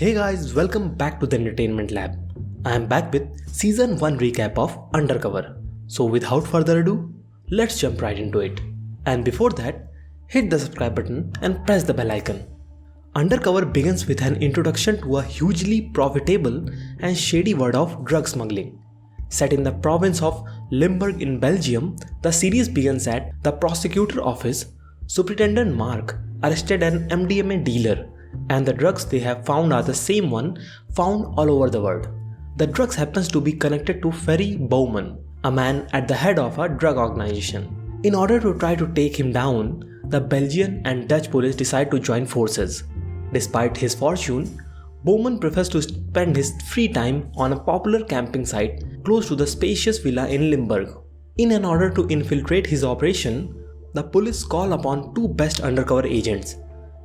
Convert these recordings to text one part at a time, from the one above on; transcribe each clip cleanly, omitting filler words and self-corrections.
Hey guys, welcome back to the Entertainment Lab. I am back with Season 1 recap of Undercover. So without further ado, let's jump right into it. And before that, hit the subscribe button and press the bell icon. Undercover begins with an introduction to a hugely profitable and shady world of drug smuggling. Set in the province of Limburg in Belgium, the series begins at the prosecutor office. Superintendent Mark arrested an MDMA dealer, and the drugs they have found are the same one found all over the world. The drugs happens to be connected to Ferry Bowman, a man at the head of a drug organization. In order to try to take him down, the Belgian and Dutch police decide to join forces. Despite his fortune, Bowman prefers to spend his free time on a popular camping site close to the spacious villa in Limburg. In order to infiltrate his operation, the police call upon two best undercover agents,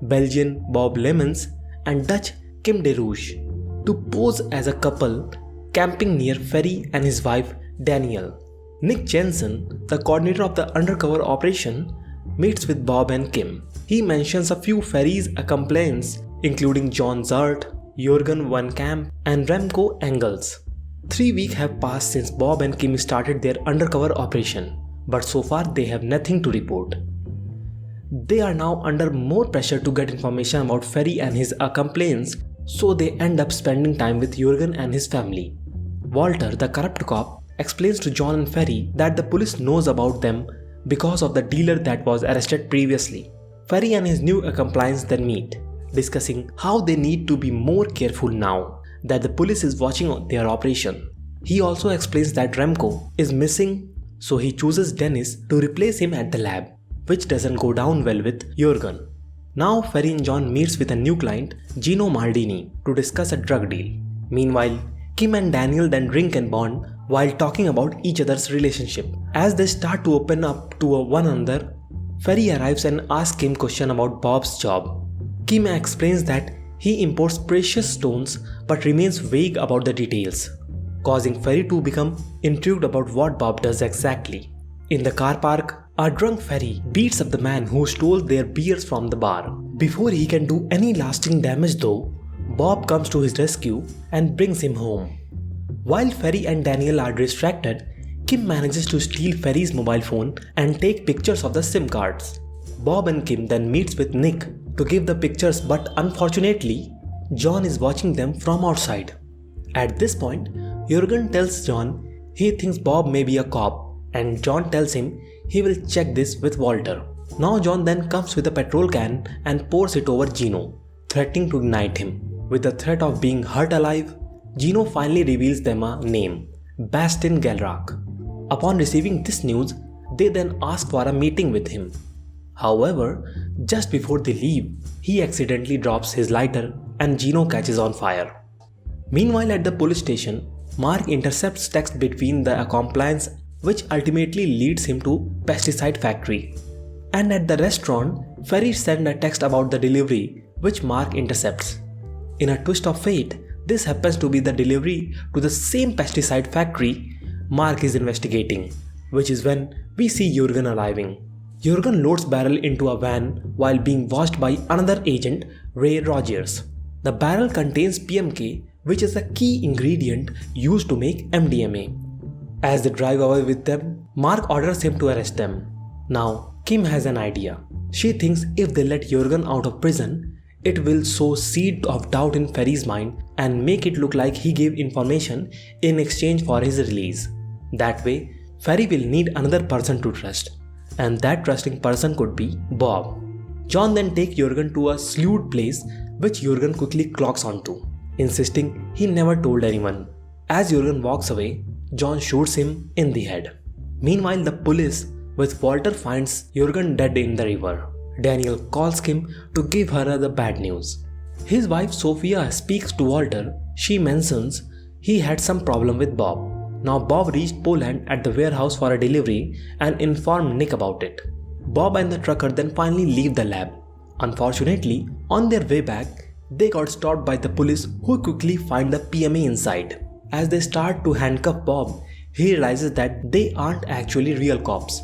Belgian Bob Lemons and Dutch Kim de Rouge, to pose as a couple camping near Ferry and his wife Danielle. Nick Jensen, the coordinator of the undercover operation, meets with Bob and Kim. He mentions a few Ferry's accomplices including John Zart, Jürgen Van Kamp and Remco Engels. 3 weeks have passed since Bob and Kim started their undercover operation, but so far they have nothing to report. They are now under more pressure to get information about Ferry and his accomplices, so they end up spending time with Jürgen and his family. Walter, the corrupt cop, explains to John and Ferry that the police knows about them because of the dealer that was arrested previously. Ferry and his new accomplice then meet, discussing how they need to be more careful now that the police is watching their operation. He also explains that Remco is missing, so he chooses Dennis to replace him at the lab, which doesn't go down well with Jürgen. Now Ferry and John meets with a new client, Gino Maldini, to discuss a drug deal. Meanwhile, Kim and Daniel then drink and bond while talking about each other's relationship. As they start to open up to one another, Ferry arrives and asks Kim questions about Bob's job. Kim explains that he imports precious stones but remains vague about the details, causing Ferry to become intrigued about what Bob does exactly. In the car park, a drunk Ferry beats up the man who stole their beers from the bar. Before he can do any lasting damage though, Bob comes to his rescue and brings him home. While Ferry and Daniel are distracted, Kim manages to steal Ferry's mobile phone and take pictures of the SIM cards. Bob and Kim then meets with Nick to give the pictures, but unfortunately, John is watching them from outside. At this point, Jürgen tells John he thinks Bob may be a cop, and John tells him he will check this with Walter. Now John then comes with a petrol can and pours it over Gino, threatening to ignite him. With the threat of being hurt alive, Gino finally reveals them a name, Bastian Gelrach. Upon receiving this news, they then ask for a meeting with him. However, just before they leave, he accidentally drops his lighter and Gino catches on fire. Meanwhile, at the police station, Mark intercepts text between the accomplices, which ultimately leads him to pesticide factory. And at the restaurant, Ferry sends a text about the delivery, which Mark intercepts. In a twist of fate, this happens to be the delivery to the same pesticide factory Mark is investigating, which is when we see Jürgen arriving. Jürgen loads barrel into a van while being watched by another agent, Ray Rogers. The barrel contains PMK, which is a key ingredient used to make MDMA. As they drive away with them, Mark orders him to arrest them. Now, Kim has an idea. She thinks if they let Jürgen out of prison, it will sow seed of doubt in Ferry's mind and make it look like he gave information in exchange for his release. That way, Ferry will need another person to trust, and that trusting person could be Bob. John then takes Jürgen to a slued place which Jürgen quickly clocks onto, insisting he never told anyone. As Jürgen walks away, John shoots him in the head. Meanwhile, the police with Walter finds Jürgen dead in the river. Daniel calls Kim to give her the bad news. His wife Sophia speaks to Walter. She mentions he had some problem with Bob. Now Bob reached Poland at the warehouse for a delivery and informed Nick about it. Bob and the trucker then finally leave the lab. Unfortunately, on their way back, they got stopped by the police, who quickly find the PMA inside. As they start to handcuff Bob, he realizes that they aren't actually real cops.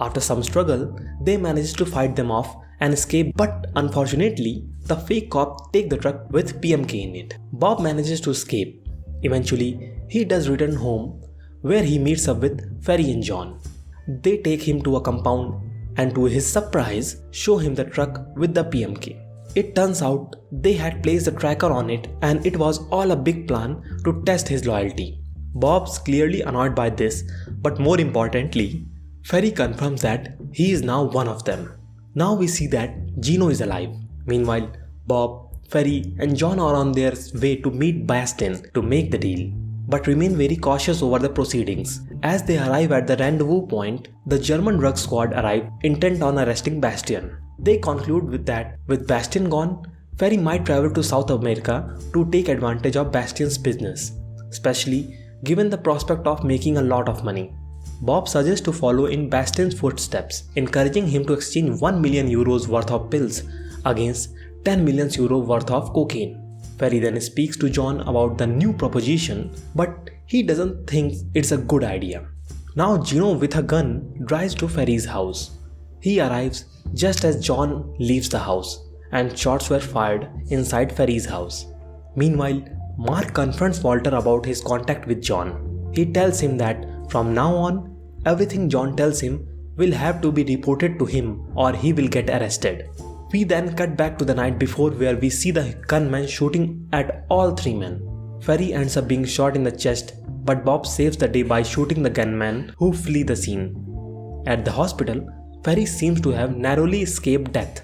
After some struggle, they manage to fight them off and escape, but unfortunately, the fake cop take the truck with PMK in it. Bob manages to escape. Eventually, he does return home where he meets up with Ferry and John. They take him to a compound and to his surprise show him the truck with the PMK. It turns out they had placed a tracker on it and it was all a big plan to test his loyalty. Bob's clearly annoyed by this, but more importantly, Ferry confirms that he is now one of them. Now we see that Gino is alive. Meanwhile, Bob, Ferry and John are on their way to meet Bastian to make the deal, but remain very cautious over the proceedings. As they arrive at the rendezvous point, the German drug squad arrive intent on arresting Bastian. They conclude with Bastian gone, Ferry might travel to South America to take advantage of Bastian's business, especially given the prospect of making a lot of money. Bob suggests to follow in Bastian's footsteps, encouraging him to exchange 1 million euros worth of pills against 10 million euros worth of cocaine. Ferry then speaks to John about the new proposition, but he doesn't think it's a good idea. Now Gino with a gun drives to Ferry's house. He arrives just as John leaves the house, and shots were fired inside Ferry's house. Meanwhile, Mark confronts Walter about his contact with John. He tells him that from now on, everything John tells him will have to be reported to him or he will get arrested. We then cut back to the night before where we see the gunman shooting at all three men. Ferry ends up being shot in the chest, but Bob saves the day by shooting the gunman who flee the scene. At the hospital, Ferry seems to have narrowly escaped death.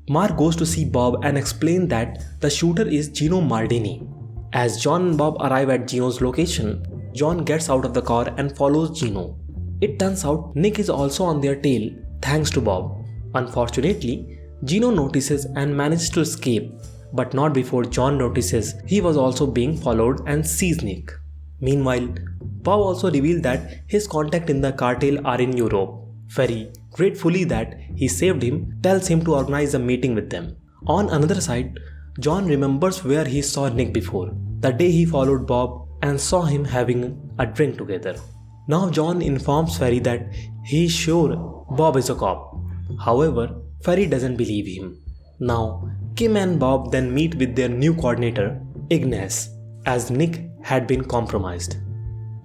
Mark goes to see Bob and explains that the shooter is Gino Mardini. As John and Bob arrive at Gino's location, John gets out of the car and follows Gino. It turns out Nick is also on their tail thanks to Bob. Unfortunately, Gino notices and manages to escape, but not before John notices he was also being followed and sees Nick. Meanwhile, Bob also revealed that his contacts in the cartel are in Europe. Ferry, gratefully that he saved him, tells him to organize a meeting with them. On another side, John remembers where he saw Nick before, the day he followed Bob and saw him having a drink together. Now John informs Ferry that he is sure Bob is a cop. However, Ferry doesn't believe him. Now, Kim and Bob then meet with their new coordinator, Ignace, as Nick had been compromised.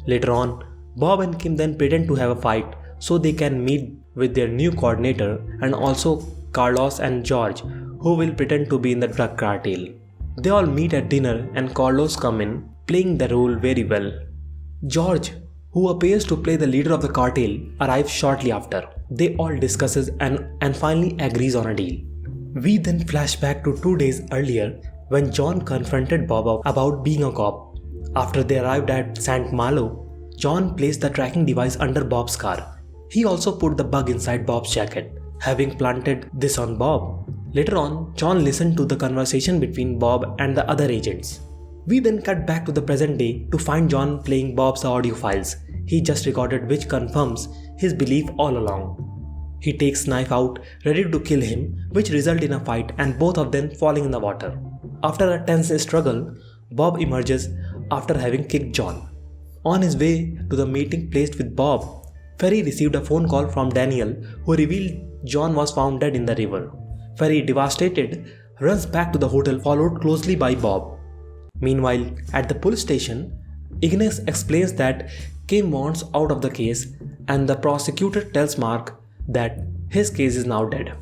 Later on, Bob and Kim then pretend to have a fight so they can meet with their new coordinator and also Carlos and George, who will pretend to be in the drug cartel. They all meet at dinner and Carlos come in, playing the role very well. George, who appears to play the leader of the cartel, arrives shortly after. They all discusses and finally agrees on a deal. We then flash back to 2 days earlier when John confronted Bob about being a cop. After they arrived at St. Malo, John placed the tracking device under Bob's car. He also put the bug inside Bob's jacket, having planted this on Bob. Later on, John listened to the conversation between Bob and the other agents. We then cut back to the present day to find John playing Bob's audio files he just recorded, which confirms his belief all along. He takes knife out, ready to kill him, which result in a fight and both of them falling in the water. After a tense struggle, Bob emerges after having kicked John. On his way to the meeting place with Bob, Ferry received a phone call from Daniel, who revealed John was found dead in the river. Ferry, devastated, runs back to the hotel followed closely by Bob. Meanwhile, at the police station, Ignace explains that Kim wants out of the case and the prosecutor tells Mark that his case is now dead.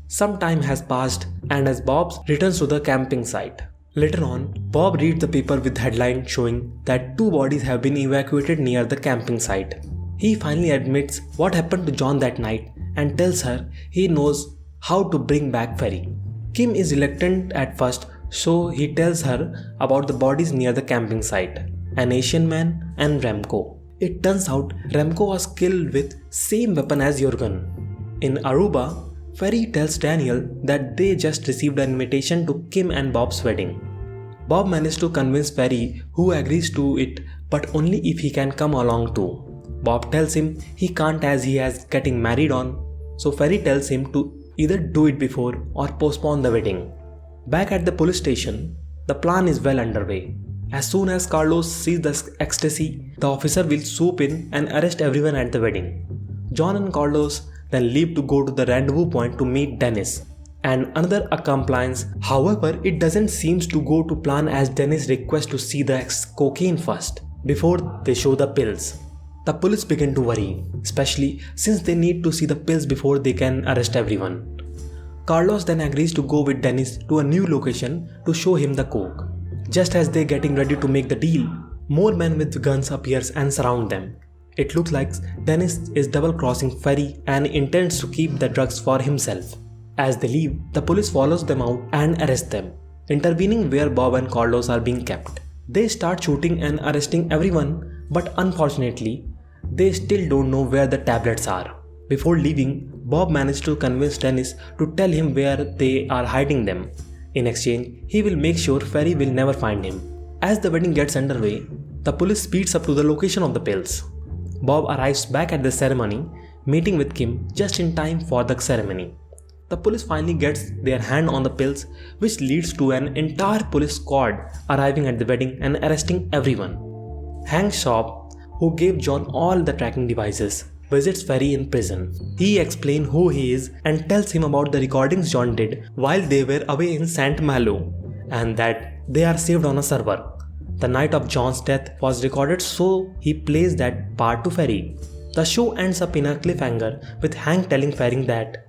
Some time has passed and as Bob returns to the camping site. Later on, Bob reads the paper with headline showing that 2 bodies have been evacuated near the camping site. He finally admits what happened to John that night and tells her he knows how to bring back Ferry. Kim is reluctant at first, so he tells her about the bodies near the camping site, an Asian man and Remco. It turns out Remco was killed with same weapon as Jurgen. In Aruba, Ferry tells Daniel that they just received an invitation to Kim and Bob's wedding. Bob manages to convince Ferry, who agrees to it but only if he can come along too. Bob tells him he can't as he is getting married on, so Ferry tells him to either do it before or postpone the wedding. Back at the police station, the plan is well underway. As soon as Carlos sees the ecstasy, the officer will swoop in and arrest everyone at the wedding. John and Carlos then leave to go to the rendezvous point to meet Dennis. and another accomplice. However, it doesn't seem to go to plan as Dennis requests to see the cocaine first before they show the pills. The police begin to worry, especially since they need to see the pills before they can arrest everyone. Carlos then agrees to go with Dennis to a new location to show him the coke. Just as they're getting ready to make the deal, more men with guns appears and surround them. It looks like Dennis is double-crossing Ferry and intends to keep the drugs for himself. As they leave, the police follows them out and arrests them, intervening where Bob and Carlos are being kept. They start shooting and arresting everyone, but unfortunately, they still don't know where the tablets are. Before leaving, Bob manages to convince Dennis to tell him where they are hiding them. In exchange, he will make sure Ferry will never find him. As the wedding gets underway, the police speeds up to the location of the pills. Bob arrives back at the ceremony, meeting with Kim just in time for the ceremony. The police finally gets their hand on the pills, which leads to an entire police squad arriving at the wedding and arresting everyone. Hank Schaub, who gave John all the tracking devices, visits Ferry in prison. He explains who he is and tells him about the recordings John did while they were away in St. Malo, and that they are saved on a server. The night of John's death was recorded, so he plays that part to Ferry. The show ends up in a cliffhanger with Hank telling Ferry that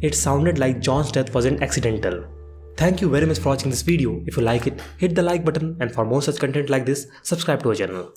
it sounded like John's death wasn't accidental. Thank you very much for watching this video. If you like it, hit the like button, and for more such content like this, subscribe to our channel.